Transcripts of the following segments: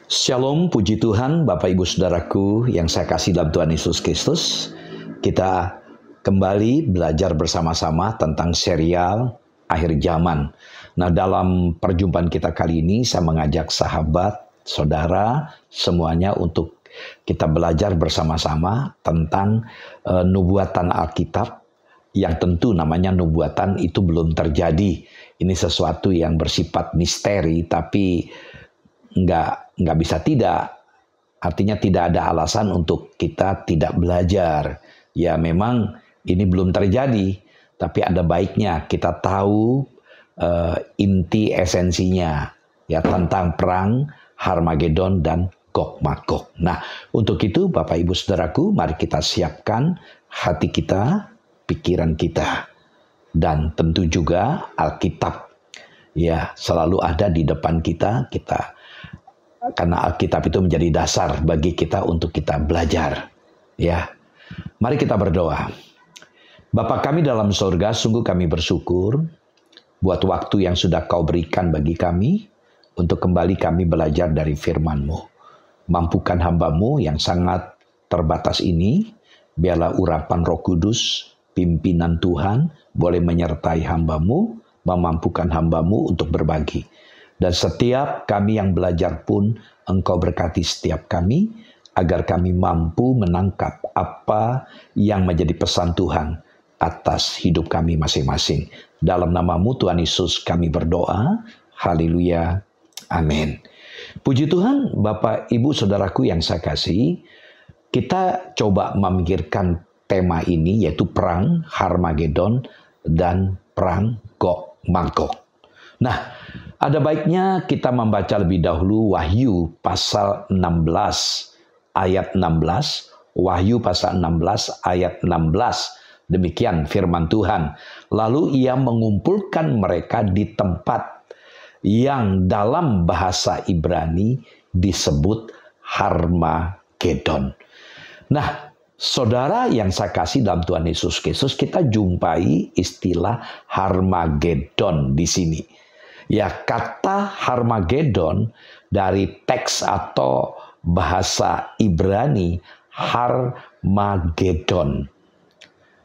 Shalom, puji Tuhan, Bapak Ibu Saudaraku yang saya kasih dalam Tuhan Yesus Kristus. Kita kembali belajar bersama-sama tentang serial Akhir Zaman. Nah, dalam perjumpaan kita kali ini, saya mengajak sahabat, saudara, semuanya untuk kita belajar bersama-sama tentang nubuatan Alkitab, yang tentu namanya nubuatan itu belum terjadi. Ini sesuatu yang bersifat misteri, tapi nggak bisa tidak. Artinya tidak ada alasan untuk kita tidak belajar. Ya memang ini belum terjadi, tapi ada baiknya kita tahu inti esensinya ya tentang perang Harmagedon dan Gog Magog. Nah, untuk itu Bapak Ibu Saudaraku, mari kita siapkan hati kita, pikiran kita, dan tentu juga Alkitab. Ya, selalu ada di depan kita karena Alkitab itu menjadi dasar bagi kita untuk kita belajar. Ya, mari kita berdoa. Bapa kami dalam surga, sungguh kami bersyukur buat waktu yang sudah Kau berikan bagi kami untuk kembali kami belajar dari firman-Mu. Mampukan hamba-Mu yang sangat terbatas ini, biarlah urapan Roh Kudus, pimpinan Tuhan boleh menyertai hamba-Mu, memampukan hamba-Mu untuk berbagi. Dan setiap kami yang belajar pun Engkau berkati setiap kami, agar kami mampu menangkap apa yang menjadi pesan Tuhan atas hidup kami masing-masing. Dalam nama-Mu Tuhan Yesus kami berdoa. Haleluya. Amin. Puji Tuhan, Bapak, Ibu, Saudaraku yang saya kasih, kita coba memikirkan tema ini, yaitu perang Harmagedon dan perang Gog Magog. Nah, ada baiknya kita membaca lebih dahulu Wahyu pasal 16 ayat 16. Wahyu pasal 16 ayat 16. Demikian firman Tuhan. Lalu ia mengumpulkan mereka di tempat yang dalam bahasa Ibrani disebut Harmagedon. Nah, saudara yang saya kasih dalam Tuhan Yesus Kristus, kita jumpai istilah Harmagedon di sini. Ya, kata Harmagedon dari teks atau bahasa Ibrani Harmagedon.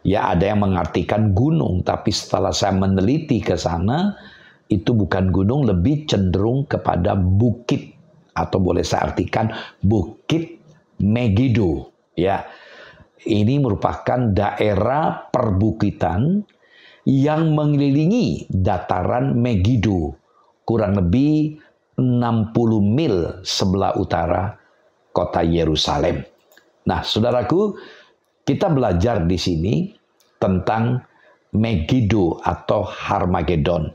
Ya, ada yang mengartikan gunung, tapi setelah saya meneliti ke sana, itu bukan gunung, lebih cenderung kepada bukit, atau boleh saya artikan Bukit Megido. Ya, ini merupakan daerah perbukitan yang mengelilingi dataran Megido, kurang lebih 60 mil sebelah utara kota Yerusalem. Nah, saudaraku, kita belajar di sini tentang Megido atau Harmagedon.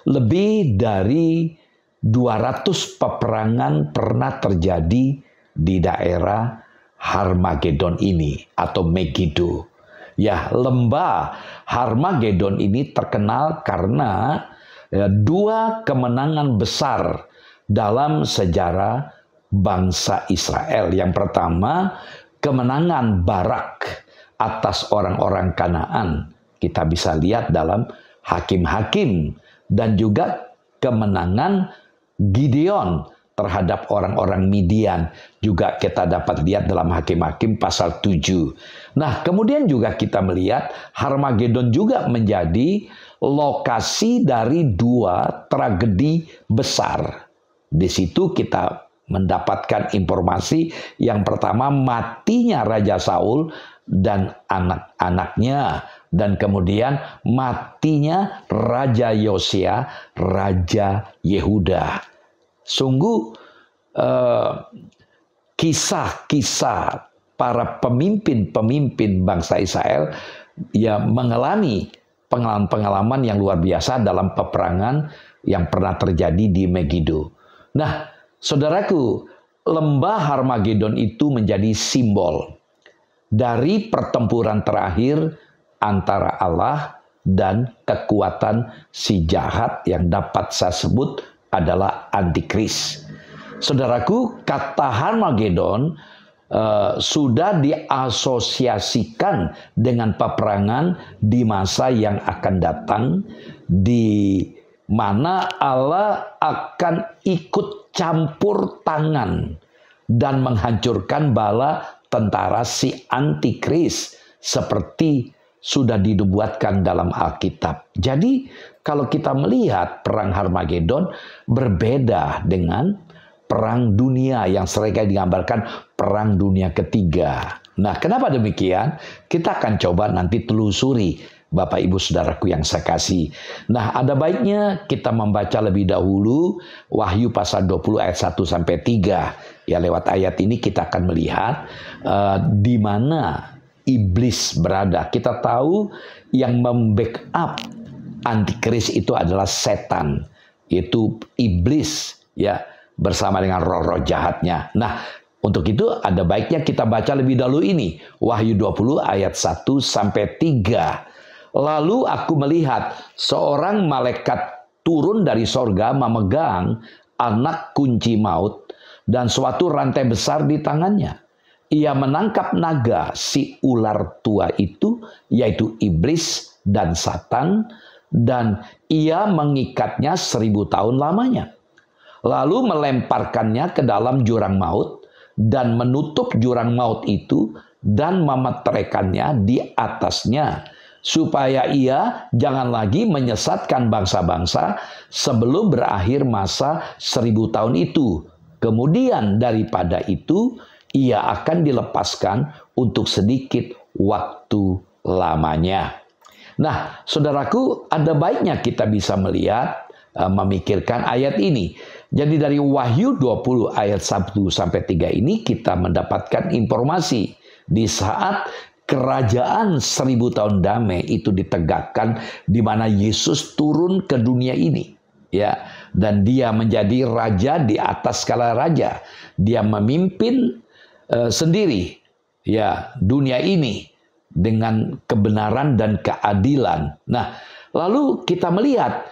Lebih dari 200 peperangan pernah terjadi di daerah Harmagedon ini atau Megido. Ya, lembah Harmagedon ini terkenal karena dua kemenangan besar dalam sejarah bangsa Israel. Yang pertama, kemenangan Barak atas orang-orang Kanaan. Kita bisa lihat dalam Hakim-Hakim, dan juga kemenangan Gideon terhadap orang-orang Midian. Juga kita dapat lihat dalam Hakim-Hakim pasal 7. Nah, kemudian juga kita melihat Harmagedon juga menjadi lokasi dari dua tragedi besar. Di situ kita mendapatkan informasi yang pertama, matinya Raja Saul dan anak-anaknya. Dan kemudian matinya Raja Yosia, Raja Yehuda. Sungguh kisah-kisah para pemimpin-pemimpin bangsa Israel yang mengalami pengalaman-pengalaman yang luar biasa dalam peperangan yang pernah terjadi di Megido. Nah, saudaraku, lembah Harmagedon itu menjadi simbol dari pertempuran terakhir antara Allah dan kekuatan si jahat yang dapat saya sebut adalah antikris. Saudaraku, kata Harmagedon sudah diasosiasikan dengan peperangan di masa yang akan datang, di mana Allah akan ikut campur tangan dan menghancurkan bala tentara si antikris seperti sudah dinubuatkan dalam Alkitab. Jadi kalau kita melihat perang Harmagedon berbeda dengan perang dunia yang seringkali digambarkan perang dunia ketiga. Nah, kenapa demikian? Kita akan coba nanti telusuri, Bapak Ibu Saudaraku yang saya kasih. Nah, ada baiknya kita membaca lebih dahulu Wahyu pasal 20 ayat 1 sampai 3. Ya, lewat ayat ini kita akan melihat di mana iblis berada. Kita tahu yang membackup antikris itu adalah setan, yaitu iblis, ya, bersama dengan roh-roh jahatnya. Nah, untuk itu ada baiknya kita baca lebih dahulu ini, Wahyu 20 ayat 1 sampai 3. Lalu aku melihat seorang malaikat turun dari sorga memegang anak kunci maut dan suatu rantai besar di tangannya. Ia menangkap naga, si ular tua itu, yaitu iblis dan Satan, dan ia mengikatnya 1000 tahun lamanya. Lalu melemparkannya ke dalam jurang maut dan menutup jurang maut itu dan memeteraikannya di atasnya, supaya ia jangan lagi menyesatkan bangsa-bangsa sebelum berakhir masa 1000 tahun itu. Kemudian daripada itu, ia akan dilepaskan untuk sedikit waktu lamanya. Nah, saudaraku, ada baiknya kita bisa melihat, memikirkan ayat ini. Jadi dari Wahyu 20 ayat 1 sampai 3 ini kita mendapatkan informasi di saat kerajaan 1000 tahun damai itu ditegakkan, di mana Yesus turun ke dunia ini, ya, dan dia menjadi raja di atas segala raja. Dia memimpin sendiri, ya, dunia ini dengan kebenaran dan keadilan. Nah, lalu kita melihat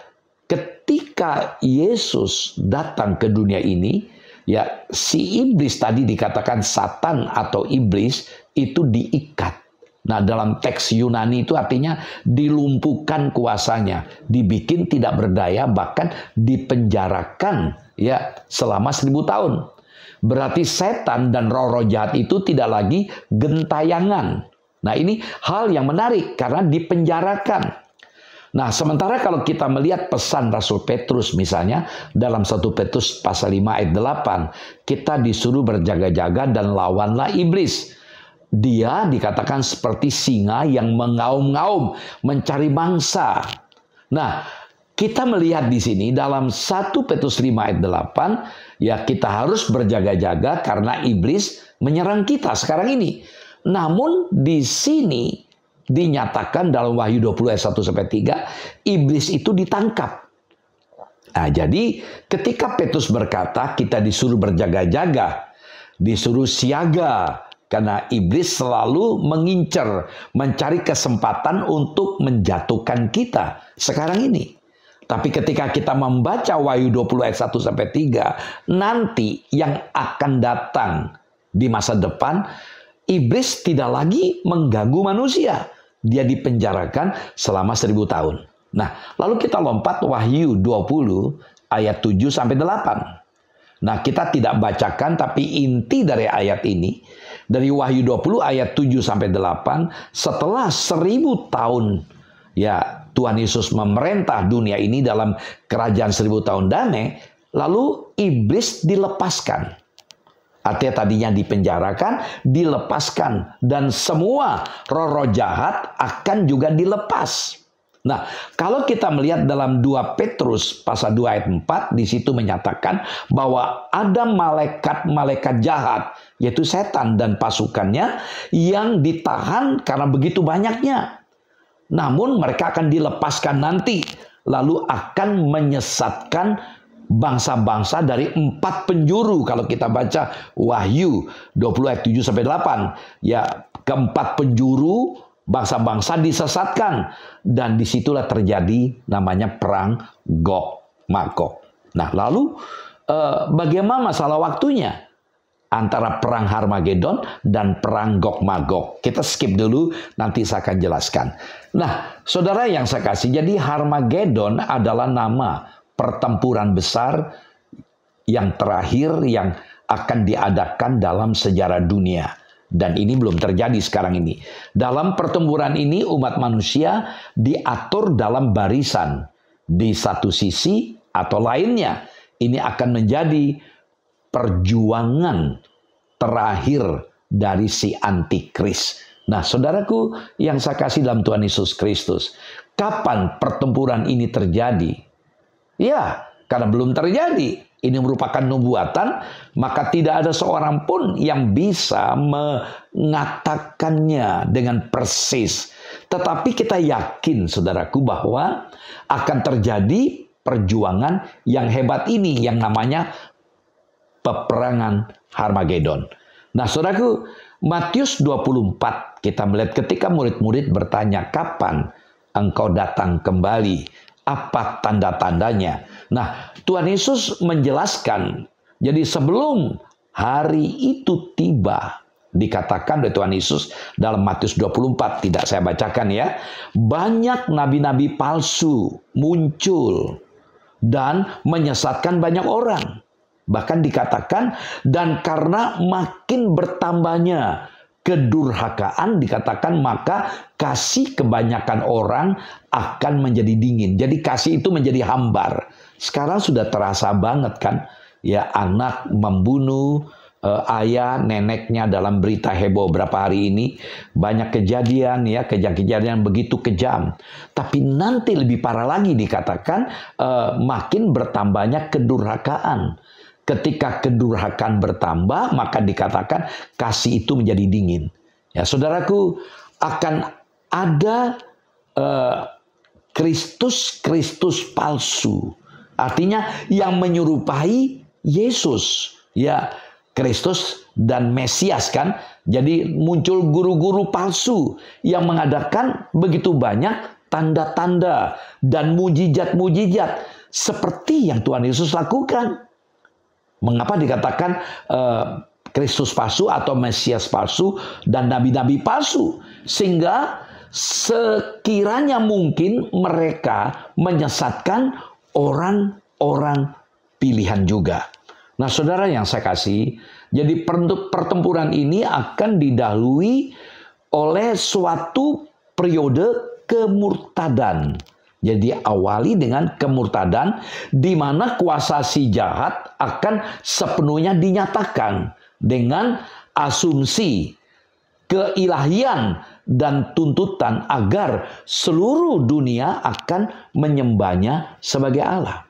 ketika Yesus datang ke dunia ini, ya, si iblis tadi dikatakan Satan atau iblis itu diikat. Nah, dalam teks Yunani itu artinya dilumpuhkan kuasanya, dibikin tidak berdaya, bahkan dipenjarakan, ya, selama 1000 tahun. Berarti setan dan roh-roh jahat itu tidak lagi gentayangan. Nah, ini hal yang menarik karena dipenjarakan. Nah, sementara kalau kita melihat pesan Rasul Petrus misalnya dalam 1 Petrus pasal 5 ayat 8, kita disuruh berjaga-jaga dan lawanlah iblis. Dia dikatakan seperti singa yang mengaum-ngaum mencari mangsa. Nah, kita melihat di sini dalam 1 Petrus 5 ayat 8, ya, kita harus berjaga-jaga karena iblis menyerang kita sekarang ini. Namun di sini dinyatakan dalam Wahyu 20 ayat 1 sampai 3, iblis itu ditangkap. Nah, jadi ketika Petrus berkata kita disuruh berjaga-jaga, disuruh siaga, karena iblis selalu mengincar, mencari kesempatan untuk menjatuhkan kita sekarang ini. Tapi ketika kita membaca Wahyu 20 ayat 1 sampai 3, nanti yang akan datang di masa depan, iblis tidak lagi mengganggu manusia. Dia dipenjarakan selama 1000 tahun. Nah, lalu kita lompat Wahyu 20 ayat 7 sampai 8. Nah, kita tidak bacakan, tapi inti dari ayat ini, dari Wahyu 20 ayat 7 sampai 8, setelah 1000 tahun, ya, Tuhan Yesus memerintah dunia ini dalam kerajaan 1000 tahun damai, lalu iblis dilepaskan. Artinya tadinya dipenjarakan, dilepaskan, dan semua roh-roh jahat akan juga dilepas. Nah, kalau kita melihat dalam 2 Petrus pasal 2 ayat 4, di situ menyatakan bahwa ada malaikat-malaikat jahat, yaitu setan dan pasukannya, yang ditahan karena begitu banyaknya. Namun mereka akan dilepaskan nanti, lalu akan menyesatkan bangsa-bangsa dari 4 penjuru. Kalau kita baca Wahyu 20 ayat 7 sampai 8, ya, keempat penjuru bangsa-bangsa disesatkan, dan disitulah terjadi namanya perang Gog Magog. Nah, lalu bagaimana masalah waktunya antara perang Harmagedon dan perang Gog Magog? Kita skip dulu, nanti saya akan jelaskan. Nah, saudara yang saya kasih, jadi Harmagedon adalah nama pertempuran besar yang terakhir yang akan diadakan dalam sejarah dunia. Dan ini belum terjadi sekarang ini. Dalam pertempuran ini umat manusia diatur dalam barisan. Di satu sisi atau lainnya. Ini akan menjadi perjuangan terakhir dari si antikris. Nah, saudaraku yang saya kasih dalam Tuhan Yesus Kristus, kapan pertempuran ini terjadi? Ya, karena belum terjadi. Ini merupakan nubuatan, maka tidak ada seorang pun yang bisa mengatakannya dengan persis. Tetapi kita yakin, saudaraku, bahwa akan terjadi perjuangan yang hebat ini, yang namanya peperangan Harmagedon. Nah, saudaraku, Matius 24, kita melihat ketika murid-murid bertanya, kapan engkau datang kembali? Apa tanda-tandanya? Nah, Tuhan Yesus menjelaskan. Jadi sebelum hari itu tiba, dikatakan oleh Tuhan Yesus dalam Matius 24, tidak saya bacakan ya. Banyak nabi-nabi palsu muncul dan menyesatkan banyak orang. Bahkan dikatakan, dan karena makin bertambahnya kedurhakaan, dikatakan maka kasih kebanyakan orang akan menjadi dingin. Jadi kasih itu menjadi hambar. Sekarang sudah terasa banget kan, ya, anak membunuh ayah neneknya dalam berita heboh berapa hari ini. Banyak kejadian, ya, kejadian begitu kejam. Tapi nanti lebih parah lagi, dikatakan makin bertambahnya kedurhakaan. Ketika kedurhakaan bertambah, maka dikatakan kasih itu menjadi dingin. Ya, saudaraku, akan ada Kristus palsu. Artinya yang menyerupai Yesus. Ya, Kristus dan Mesias kan. Jadi muncul guru-guru palsu yang mengadakan begitu banyak tanda-tanda dan mujizat-mujizat seperti yang Tuhan Yesus lakukan. Mengapa dikatakan Kristus palsu atau Mesias palsu dan nabi-nabi palsu? Sehingga sekiranya mungkin mereka menyesatkan orang-orang pilihan juga. Nah, saudara yang saya kasih, jadi pertempuran ini akan didahului oleh suatu periode kemurtadan. Jadi awali dengan kemurtadan di mana kuasa si jahat akan sepenuhnya dinyatakan dengan asumsi keilahian dan tuntutan agar seluruh dunia akan menyembahnya sebagai Allah.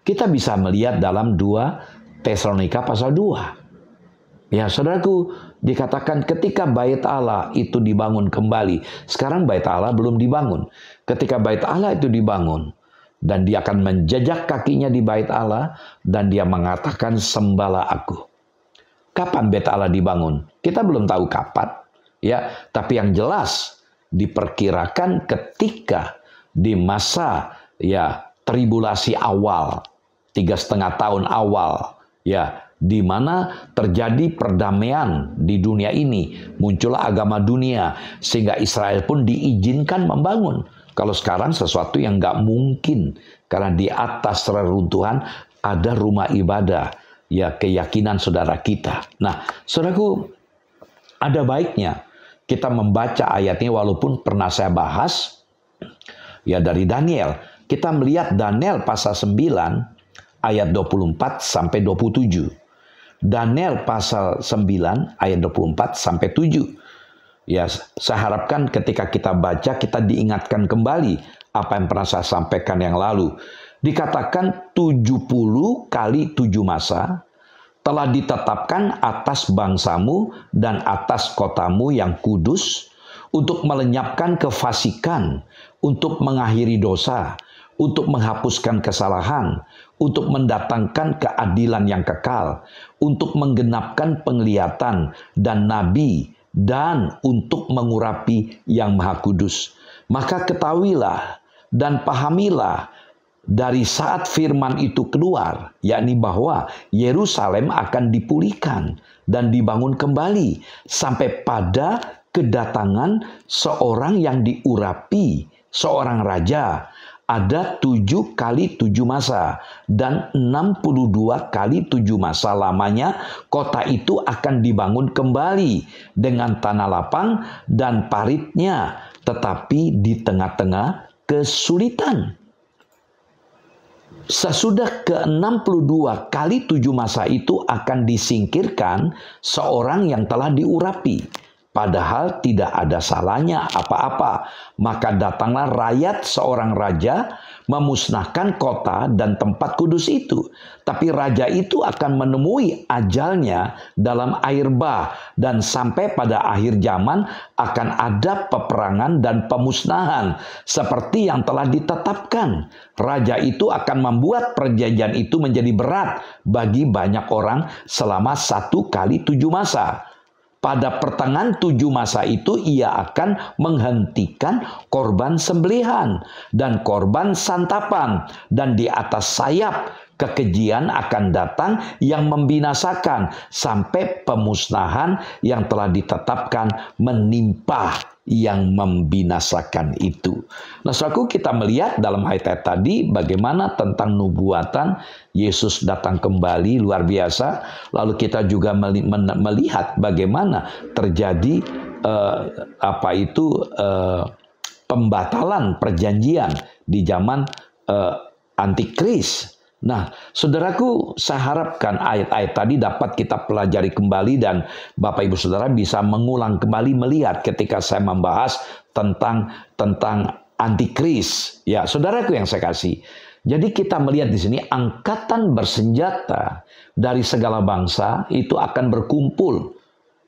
Kita bisa melihat dalam 2 Tesalonika pasal 2. Ya, saudaraku, dikatakan ketika bait Allah itu dibangun kembali. Sekarang bait Allah belum dibangun. Ketika bait Allah itu dibangun dan dia akan menjejak kakinya di bait Allah dan dia mengatakan, sembahlah aku. Kapan bait Allah dibangun? Kita belum tahu kapan, ya, tapi yang jelas diperkirakan ketika di masa, ya, tribulasi awal, 3,5 tahun awal, ya, di mana terjadi perdamaian di dunia ini, muncullah agama dunia sehingga Israel pun diizinkan membangun. Kalau sekarang sesuatu yang nggak mungkin karena di atas reruntuhan ada rumah ibadah, ya, keyakinan saudara kita. Nah, saudaraku, ada baiknya kita membaca ayat ini walaupun pernah saya bahas, ya, dari Daniel. Kita melihat Daniel pasal 9 ayat 24 sampai 27. Daniel pasal 9 ayat 24 sampai 7. Ya, saya harapkan ketika kita baca kita diingatkan kembali apa yang pernah saya sampaikan yang lalu. Dikatakan 70 kali 7 masa telah ditetapkan atas bangsamu dan atas kotamu yang kudus untuk melenyapkan kefasikan, untuk mengakhiri dosa, untuk menghapuskan kesalahan, untuk mendatangkan keadilan yang kekal, untuk menggenapkan penglihatan dan nabi, dan untuk mengurapi yang maha kudus. Maka ketahuilah dan pahamilah dari saat firman itu keluar, yakni bahwa Yerusalem akan dipulihkan dan dibangun kembali sampai pada kedatangan seorang yang diurapi, seorang raja ada 7 kali 7 masa dan 62 kali 7 masa lamanya kota itu akan dibangun kembali dengan tanah lapang dan paritnya, tetapi di tengah-tengah kesulitan. Sesudah ke-62 kali 7 masa itu akan disingkirkan seorang yang telah diurapi, padahal tidak ada salahnya apa-apa. Maka datanglah rakyat seorang raja memusnahkan kota dan tempat kudus itu. Tapi raja itu akan menemui ajalnya dalam air bah, dan sampai pada akhir zaman akan ada peperangan dan pemusnahan seperti yang telah ditetapkan. Raja itu akan membuat perjanjian itu menjadi berat bagi banyak orang selama 1 kali 7 masa. Pada pertengahan 7 masa itu ia akan menghentikan korban sembelihan dan korban santapan, dan di atas sayap kekejian akan datang yang membinasakan sampai pemusnahan yang telah ditetapkan menimpa yang membinasakan itu. Nah, saudaraku, kita melihat dalam ayat tadi bagaimana tentang nubuatan Yesus datang kembali luar biasa. Lalu kita juga melihat bagaimana terjadi pembatalan perjanjian di zaman Antikris. Nah, saudaraku, saya harapkan ayat-ayat tadi dapat kita pelajari kembali dan Bapak Ibu Saudara bisa mengulang kembali melihat ketika saya membahas tentang Antikris. Ya, saudaraku yang saya kasih. Jadi kita melihat di sini angkatan bersenjata dari segala bangsa itu akan berkumpul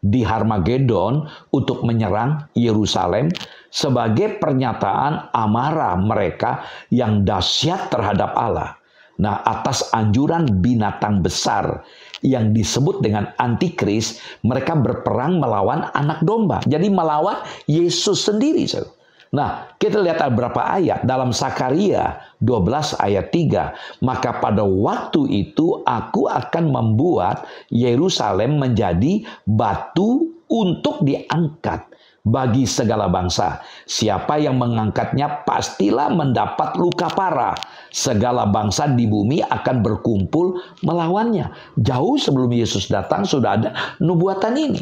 di Harmagedon untuk menyerang Yerusalem sebagai pernyataan amarah mereka yang dahsyat terhadap Allah. Nah, atas anjuran binatang besar yang disebut dengan Antikris, mereka berperang melawan anak domba. Jadi melawan Yesus sendiri. Nah, kita lihat beberapa ayat dalam Sakaria 12 ayat 3. Maka pada waktu itu aku akan membuat Yerusalem menjadi batu untuk diangkat bagi segala bangsa. Siapa yang mengangkatnya pastilah mendapat luka parah. Segala bangsa di bumi akan berkumpul melawannya. Jauh sebelum Yesus datang sudah ada nubuatan ini.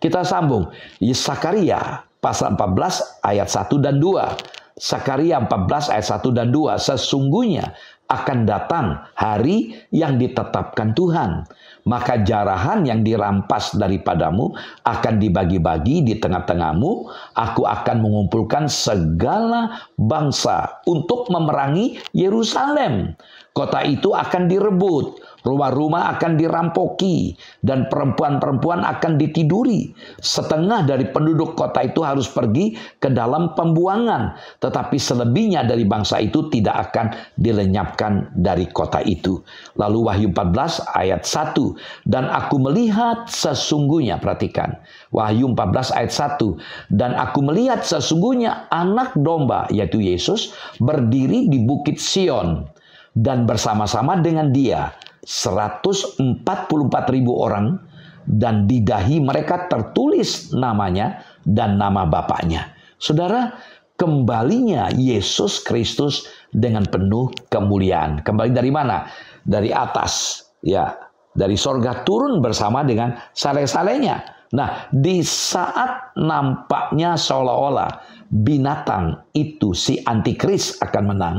Kita sambung. Sakaria pasal 14 ayat 1 dan 2. Sakaria 14 ayat 1 dan 2. Sesungguhnya akan datang hari yang ditetapkan Tuhan. Maka jarahan yang dirampas daripadamu akan dibagi-bagi di tengah-tengahmu. Aku akan mengumpulkan segala bangsa untuk memerangi Yerusalem. Kota itu akan direbut, rumah-rumah akan dirampoki, dan perempuan-perempuan akan ditiduri. Setengah dari penduduk kota itu harus pergi ke dalam pembuangan, tetapi selebihnya dari bangsa itu tidak akan dilenyapkan dari kota itu. Lalu Wahyu 14 ayat 1. Dan aku melihat sesungguhnya, perhatikan, Wahyu 14 ayat 1. Dan aku melihat sesungguhnya anak domba, yaitu Yesus, berdiri di bukit Sion, dan bersama-sama dengan dia 144.000 orang, dan di dahi mereka tertulis namanya dan nama Bapaknya. Saudara, kembalinya Yesus Kristus dengan penuh kemuliaan. Kembali dari mana? Dari atas, ya, dari sorga turun bersama dengan saleh-salehnya. Nah, di saat nampaknya seolah-olah binatang itu, si Antikris, akan menang,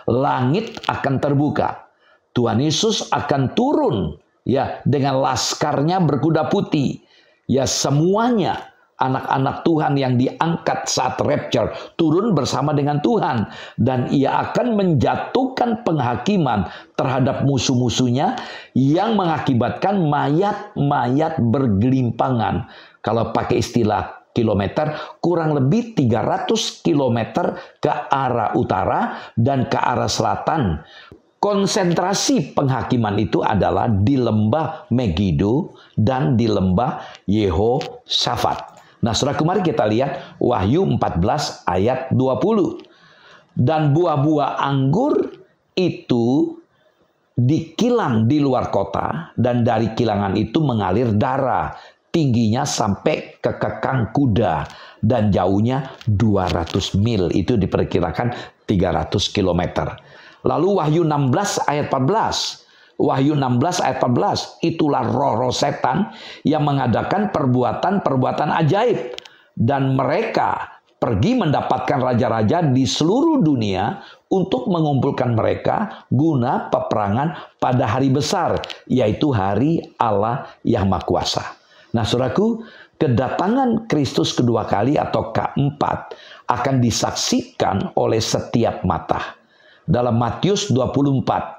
langit akan terbuka. Tuhan Yesus akan turun, ya, dengan laskarnya berkuda putih. Ya, semuanya anak-anak Tuhan yang diangkat saat rapture turun bersama dengan Tuhan, dan ia akan menjatuhkan penghakiman terhadap musuh-musuhnya yang mengakibatkan mayat-mayat bergelimpangan. Kalau pakai istilah kilometer, kurang lebih 300 kilometer ke arah utara dan ke arah selatan. Konsentrasi penghakiman itu adalah di lembah Megido dan di lembah Yehoshafat. Nah, saudara, mari kita lihat Wahyu 14 ayat 20. Dan buah-buah anggur itu dikilang di luar kota, dan dari kilangan itu mengalir darah. Tingginya sampai ke kekang kuda dan jauhnya 200 mil. Itu diperkirakan 300 km. Lalu Wahyu 16 ayat 14. Wahyu 16 ayat 14, itulah roh-roh setan yang mengadakan perbuatan-perbuatan ajaib. Dan mereka pergi mendapatkan raja-raja di seluruh dunia untuk mengumpulkan mereka guna peperangan pada hari besar, yaitu hari Allah yang Maha Kuasa. Nah, saudaraku, kedatangan Kristus kedua kali atau keempat akan disaksikan oleh setiap mata. Dalam Matius 24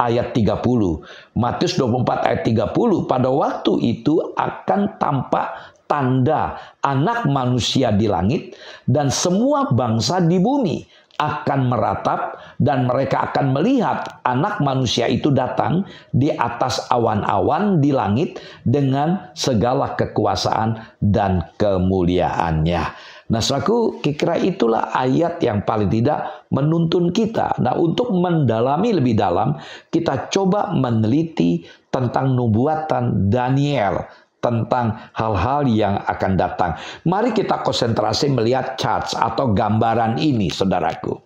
ayat 30. Matius 24 ayat 30, pada waktu itu akan tampak tanda anak manusia di langit, dan semua bangsa di bumi akan meratap, dan mereka akan melihat anak manusia itu datang di atas awan-awan di langit dengan segala kekuasaan dan kemuliaannya. Nah, saudaraku, kira-kira itulah ayat yang paling tidak menuntun kita. Nah, untuk mendalami lebih dalam, kita coba meneliti tentang nubuatan Daniel, tentang hal-hal yang akan datang. Mari kita konsentrasi melihat charts atau gambaran ini, saudaraku.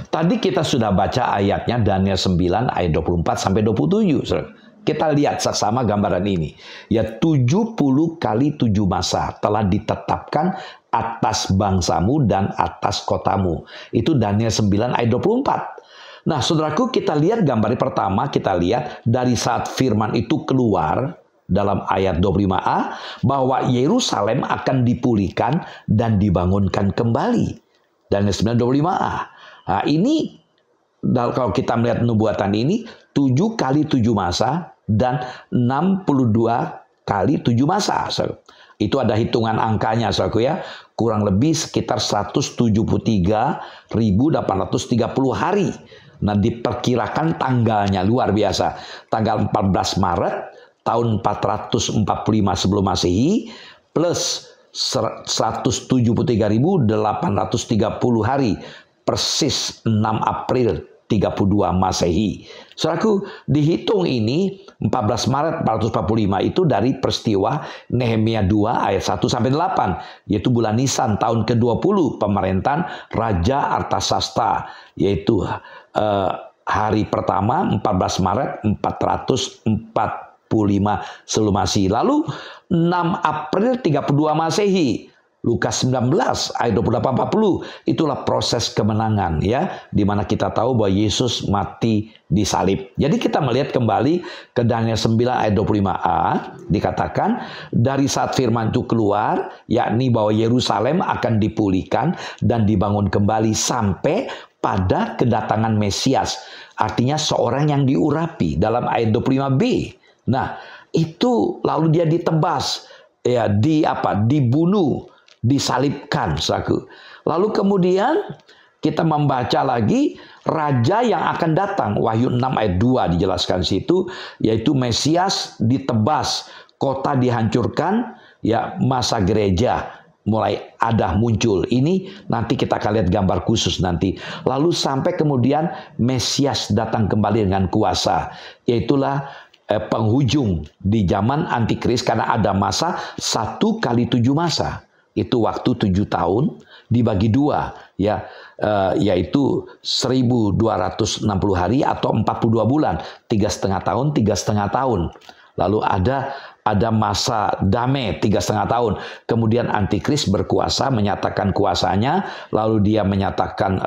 Tadi kita sudah baca ayatnya Daniel 9 ayat 24 sampai 27, saudara. Kita lihat sama gambaran ini. Ya, 70 kali 7 masa telah ditetapkan atas bangsamu dan atas kotamu. Itu Daniel 9 ayat 24. Nah, saudaraku, kita lihat gambar pertama, kita lihat dari saat firman itu keluar dalam ayat 25a, bahwa Yerusalem akan dipulihkan dan dibangunkan kembali. Daniel 9 25a. Nah, ini kalau kita melihat nubuatan ini, 7 kali 7 masa dan 62 kali 7 masa. Itu ada hitungan angkanya, saudaraku ya. Kurang lebih sekitar 173.830 hari. Nah, diperkirakan tanggalnya luar biasa. Tanggal 14 Maret tahun 445 sebelum Masehi plus 173.830 hari, persis 6 April 32 Masehi. Saudaraku, dihitung ini 14 Maret 445 itu dari peristiwa Nehemia 2 ayat 1 sampai 8, yaitu bulan Nisan tahun ke-20 pemerintahan Raja Artasasta, yaitu hari pertama 14 Maret 445 sebelum Masehi. Lalu 6 April 32 Masehi. Lukas 19 ayat 28-40, itulah proses kemenangan ya, di mana kita tahu bahwa Yesus mati di salib. Jadi kita melihat kembali ke Daniel 9 ayat 25a, dikatakan dari saat firman itu keluar, yakni bahwa Yerusalem akan dipulihkan dan dibangun kembali sampai pada kedatangan Mesias. Artinya seorang yang diurapi dalam ayat 25b. Nah, itu lalu dia ditebas, ya, dibunuh, disalibkan, saudaraku. Lalu kemudian kita membaca lagi raja yang akan datang. Wahyu 6 ayat 2 dijelaskan situ, yaitu Mesias ditebas, kota dihancurkan, ya, masa gereja mulai ada muncul. Ini nanti kita akan lihat gambar khusus nanti. Lalu sampai kemudian Mesias datang kembali dengan kuasa. Yaitulah penghujung di zaman antikris, karena ada masa 1 kali 7 masa. Itu waktu 7 tahun dibagi 2, ya, yaitu 1260 hari atau 42 bulan, 3,5 tahun, 3,5 tahun. Lalu ada masa damai 3,5 tahun. Kemudian antikris berkuasa, menyatakan kuasanya, lalu dia menyatakan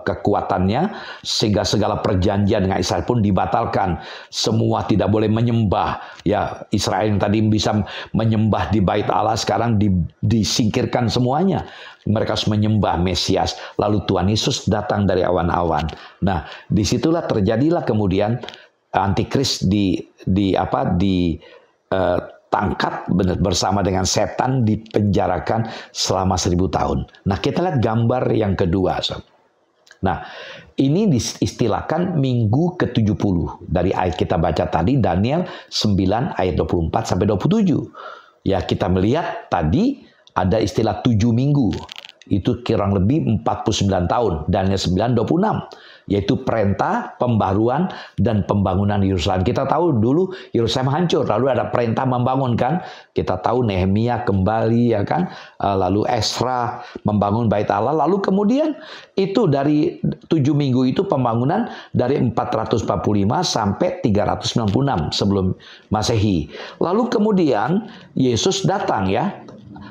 kekuatannya, sehingga segala perjanjian dengan Israel pun dibatalkan. Semua tidak boleh menyembah. Ya, Israel yang tadi bisa menyembah di Bait Allah, sekarang disingkirkan semuanya. Mereka harus menyembah Mesias. Lalu Tuhan Yesus datang dari awan-awan. Nah, disitulah terjadilah kemudian antikris tangkap bersama dengan setan, dipenjarakan selama 1000 tahun. Nah, kita lihat gambar yang kedua. Nah, ini diistilahkan minggu ke-70 dari ayat kita baca tadi, Daniel 9 ayat 24 sampai 27. Ya, kita melihat tadi ada istilah 7 minggu. Itu kurang lebih 49 tahun. Daniel 9:26. Yaitu perintah, pembaruan, dan pembangunan Yerusalem. Kita tahu dulu Yerusalem hancur, lalu ada perintah membangun kan. Kita tahu Nehemia kembali ya kan, lalu Esra membangun Bait Allah, lalu kemudian itu dari 7 minggu itu pembangunan dari 445 sampai 396 sebelum Masehi. Lalu kemudian Yesus datang ya.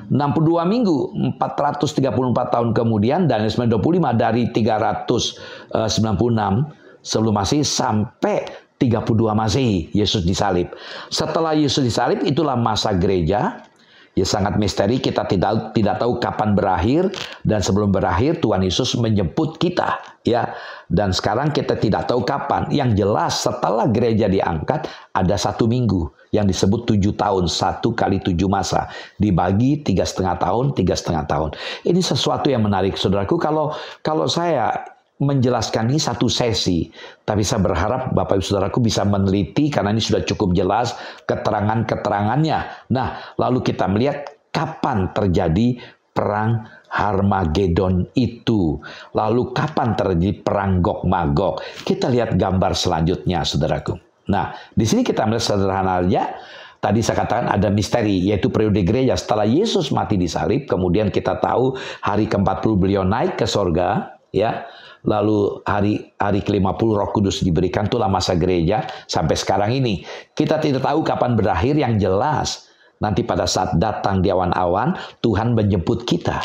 62 minggu, 434 tahun kemudian, Daniel 9:25 dari 396 sebelum Masehi sampai 32 Masehi, Yesus disalib. Setelah Yesus disalib, itulah masa gereja. Ya sangat misteri, kita tidak tahu kapan berakhir, dan sebelum berakhir Tuhan Yesus menjemput kita, ya. Dan sekarang kita tidak tahu kapan. Yang jelas setelah gereja diangkat ada 1 minggu yang disebut 7 tahun, 1 kali 7 masa dibagi 3,5 tahun, 3,5 tahun. Ini sesuatu yang menarik, saudaraku. Kalau saya menjelaskan ini satu sesi, tapi saya berharap Bapak Ibu Saudaraku bisa meneliti karena ini sudah cukup jelas keterangan-keterangannya. Nah, lalu kita melihat kapan terjadi perang Harmagedon itu. Lalu kapan terjadi perang Gog Magog. Kita lihat gambar selanjutnya, Saudaraku. Nah, di sini kita melihat sederhana aja. Tadi saya katakan ada misteri, yaitu periode gereja. Setelah Yesus mati disalib, kemudian kita tahu hari ke-40 beliau naik ke sorga, ya. Lalu hari ke-50 Roh Kudus diberikan, itulah masa gereja sampai sekarang ini. Kita tidak tahu kapan berakhir, yang jelas nanti pada saat datang di awan-awan Tuhan menjemput kita.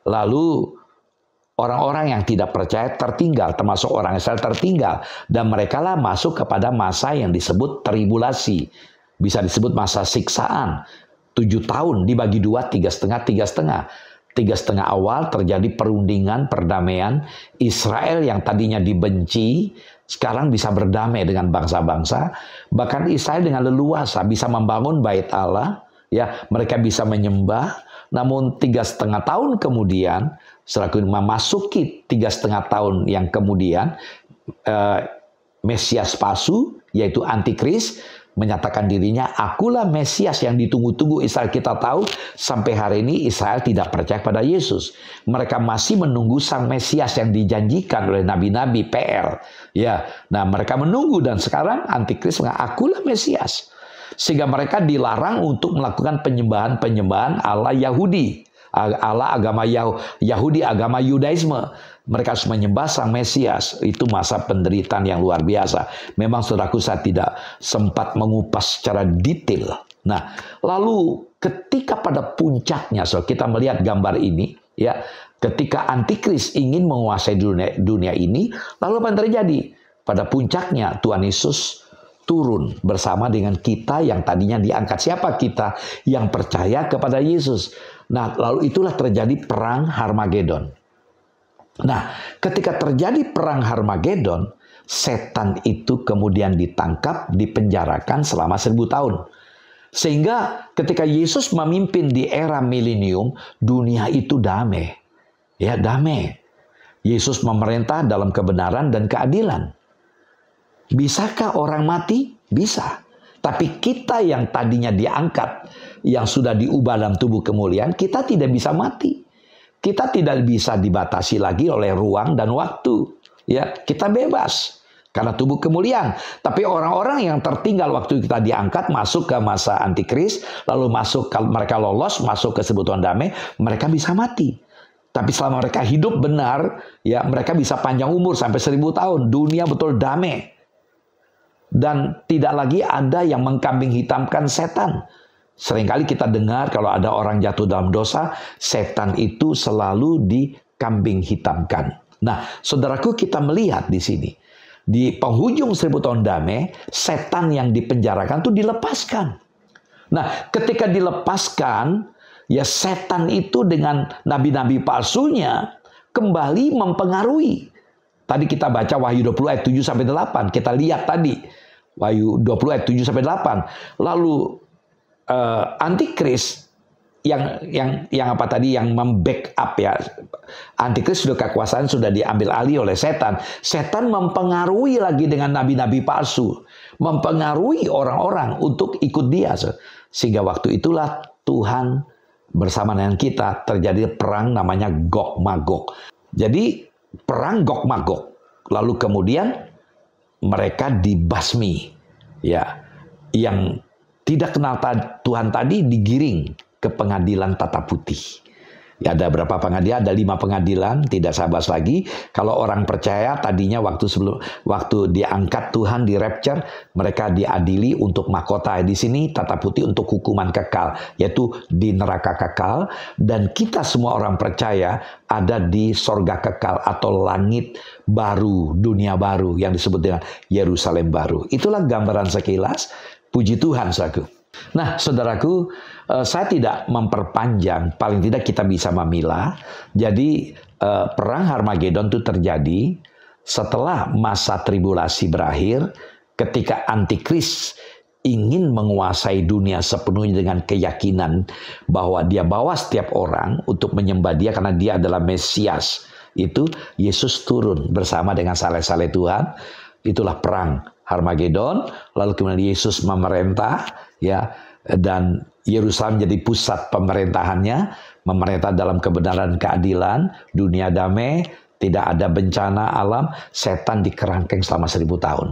Lalu orang-orang yang tidak percaya tertinggal, termasuk orang Israel tertinggal, dan mereka lah masuk kepada masa yang disebut tribulasi. Bisa disebut masa siksaan. 7 tahun dibagi 2, 3,5, 3,5. 3,5 awal terjadi perundingan, perdamaian. Israel yang tadinya dibenci, sekarang bisa berdamai dengan bangsa-bangsa. Bahkan Israel dengan leluasa bisa membangun Bait Allah. Ya, mereka bisa menyembah. Namun 3,5 tahun kemudian, setelah memasuki 3,5 tahun yang kemudian, Mesias palsu, yaitu Antikris, menyatakan dirinya, akulah Mesias yang ditunggu-tunggu Israel. Kita tahu sampai hari ini Israel tidak percaya pada Yesus. Mereka masih menunggu sang Mesias yang dijanjikan oleh nabi-nabi PL. Ya, nah mereka menunggu, dan sekarang Antikris mengatakan, akulah Mesias. Sehingga mereka dilarang untuk melakukan penyembahan Allah Yahudi. Allah agama Yahudi, agama Yudaisme. Mereka harus menyembah sang Mesias. Itu masa penderitaan yang luar biasa. Memang saudaraku, saya tidak sempat mengupas secara detail. Nah, lalu ketika pada puncaknya, saudara, kita melihat gambar ini, ya, ketika Antikris ingin menguasai dunia ini, lalu apa yang terjadi? Pada puncaknya Tuhan Yesus turun bersama dengan kita yang tadinya diangkat. Siapa kita? Yang percaya kepada Yesus. Nah, lalu itulah terjadi perang Harmagedon. Nah, ketika terjadi perang Harmagedon, setan itu kemudian ditangkap, dipenjarakan selama 1000 tahun. Sehingga ketika Yesus memimpin di era milenium, dunia itu damai. Ya, damai. Yesus memerintah dalam kebenaran dan keadilan. Bisakah orang mati? Bisa. Tapi kita yang tadinya diangkat, yang sudah diubah dalam tubuh kemuliaan, kita tidak bisa mati. Kita tidak bisa dibatasi lagi oleh ruang dan waktu. Ya, kita bebas karena tubuh kemuliaan. Tapi orang-orang yang tertinggal waktu kita diangkat masuk ke masa Antikris, lalu mereka lolos masuk ke kesebutan damai, mereka bisa mati. Tapi selama mereka hidup benar, ya mereka bisa panjang umur sampai 1000 tahun. Dunia betul damai. Dan tidak lagi ada yang mengkambing hitamkan setan. Seringkali kita dengar kalau ada orang jatuh dalam dosa, setan itu selalu dikambing hitamkan. Nah, saudaraku, kita melihat di sini. Di penghujung 1000 tahun damai, setan yang dipenjarakan itu dilepaskan. Nah, ketika dilepaskan, ya setan itu dengan nabi-nabi palsunya kembali mempengaruhi. Tadi kita baca Wahyu 20 ayat 7-8. Kita lihat tadi. Wahyu 20 ayat 7-8. Lalu Antikris yang apa tadi, yang membackup ya. Antikris sudah kekuasaan sudah diambil alih oleh setan. Setan mempengaruhi lagi dengan nabi-nabi palsu, mempengaruhi orang-orang untuk ikut dia. Sehingga waktu itulah Tuhan bersama dengan kita terjadi perang namanya Gog Magog. Jadi perang Gog Magog. Lalu kemudian mereka dibasmi. Ya, yang tidak kenal Tuhan tadi digiring ke pengadilan tata putih. Ya, ada berapa pengadilan? Ada 5 pengadilan, tidak saya bahas lagi. Kalau orang percaya tadinya waktu diangkat Tuhan di rapture, mereka diadili untuk mahkota. Di sini tata putih untuk hukuman kekal, yaitu di neraka kekal. Dan kita semua orang percaya ada di sorga kekal atau langit baru, dunia baru yang disebut dengan Yerusalem baru. Itulah gambaran sekilas. Puji Tuhan, saudaraku. Nah, saudaraku, saya tidak memperpanjang, paling tidak kita bisa memilah. Jadi, perang Harmagedon itu terjadi setelah masa tribulasi berakhir, ketika antikris ingin menguasai dunia sepenuhnya dengan keyakinan bahwa dia bawa setiap orang untuk menyembah dia karena dia adalah Mesias. Itu Yesus turun bersama dengan saleh-saleh Tuhan. Itulah perang Harmagedon. Lalu kemudian Yesus memerintah, ya, dan Yerusalem jadi pusat pemerintahannya, memerintah dalam kebenaran keadilan, dunia damai, tidak ada bencana alam, setan dikerangkeng selama 1000 tahun.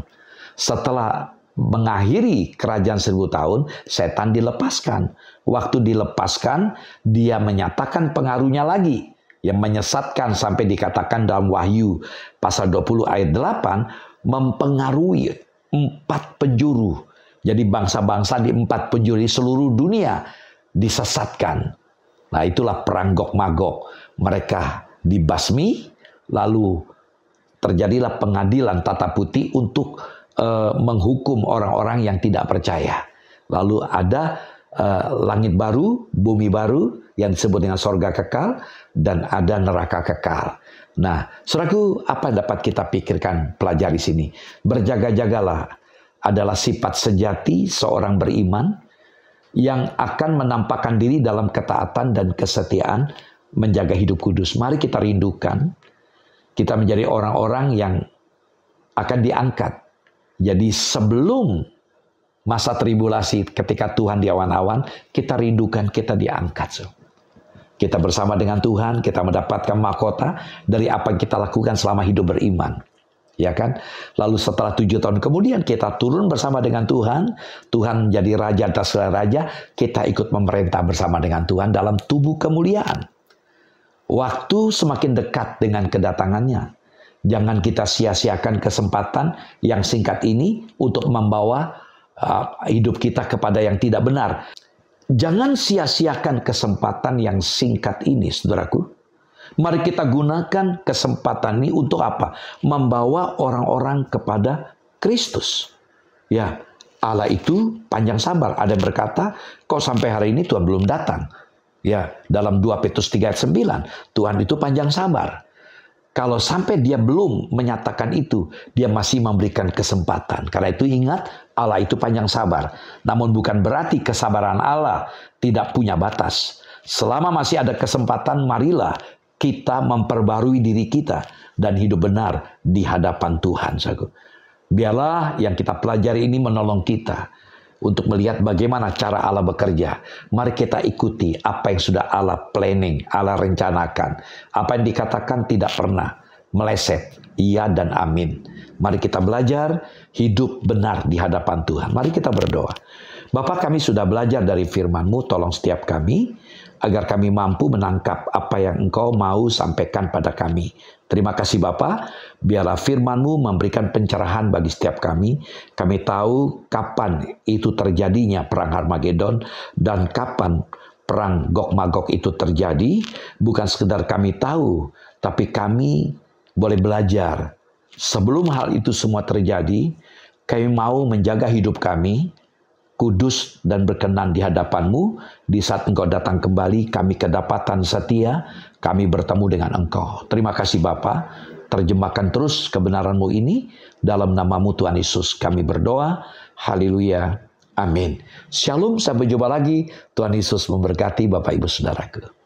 Setelah mengakhiri kerajaan 1000 tahun, setan dilepaskan. Waktu dilepaskan, dia menyatakan pengaruhnya lagi, yang menyesatkan sampai dikatakan dalam Wahyu pasal 20 ayat 8, mempengaruhi 4 penjuru. Jadi bangsa-bangsa di 4 penjuru di seluruh dunia disesatkan. Nah, itulah perang Gog Magog. Mereka dibasmi, lalu terjadilah pengadilan tata putih untuk menghukum orang-orang yang tidak percaya. Lalu ada langit baru, bumi baru yang disebut dengan sorga kekal, dan ada neraka kekal. Nah, saudaraku, apa yang dapat kita pikirkan, pelajari sini? Berjaga-jagalah adalah sifat sejati seorang beriman yang akan menampakkan diri dalam ketaatan dan kesetiaan menjaga hidup kudus. Mari kita rindukan kita menjadi orang-orang yang akan diangkat. Jadi sebelum masa tribulasi ketika Tuhan di awan-awan, kita rindukan kita diangkat. Kita bersama dengan Tuhan, kita mendapatkan mahkota dari apa yang kita lakukan selama hidup beriman. Ya kan? Lalu setelah 7 tahun kemudian kita turun bersama dengan Tuhan. Tuhan jadi raja atas segala raja. Kita ikut memerintah bersama dengan Tuhan dalam tubuh kemuliaan. Waktu semakin dekat dengan kedatangannya. Jangan kita sia-siakan kesempatan yang singkat ini untuk membawa hidup kita kepada yang tidak benar. Jangan sia-siakan kesempatan yang singkat ini, saudaraku. Mari kita gunakan kesempatan ini untuk apa? Membawa orang-orang kepada Kristus. Ya, Allah itu panjang sabar. Ada yang berkata, kok sampai hari ini Tuhan belum datang? Ya, dalam 2 Petrus 3 ayat 9, Tuhan itu panjang sabar. Kalau sampai dia belum menyatakan itu, dia masih memberikan kesempatan. Karena itu ingat, Allah itu panjang sabar. Namun bukan berarti kesabaran Allah tidak punya batas. Selama masih ada kesempatan, marilah kita memperbarui diri kita dan hidup benar di hadapan Tuhan. Biarlah yang kita pelajari ini menolong kita untuk melihat bagaimana cara Allah bekerja. Mari kita ikuti apa yang sudah Allah planning, Allah rencanakan. Apa yang dikatakan tidak pernah meleset. Iya dan amin. Mari kita belajar hidup benar di hadapan Tuhan. Mari kita berdoa. Bapa, kami sudah belajar dari firman-Mu, tolong setiap kami agar kami mampu menangkap apa yang Engkau mau sampaikan pada kami. Terima kasih Bapa, biarlah firman-Mu memberikan pencerahan bagi setiap kami. Kami tahu kapan itu terjadinya perang Harmagedon dan kapan perang Gog Magog itu terjadi. Bukan sekedar kami tahu, tapi kami boleh belajar. Sebelum hal itu semua terjadi, kami mau menjaga hidup kami kudus dan berkenan di hadapan-Mu. Di saat Engkau datang kembali, kami kedapatan setia, kami bertemu dengan Engkau. Terima kasih Bapa, terjemahkan terus kebenaran-Mu ini. Dalam nama-Mu Tuhan Yesus kami berdoa. Haleluya. Amin. Shalom, sampai jumpa lagi. Tuhan Yesus memberkati Bapak Ibu Saudaraku.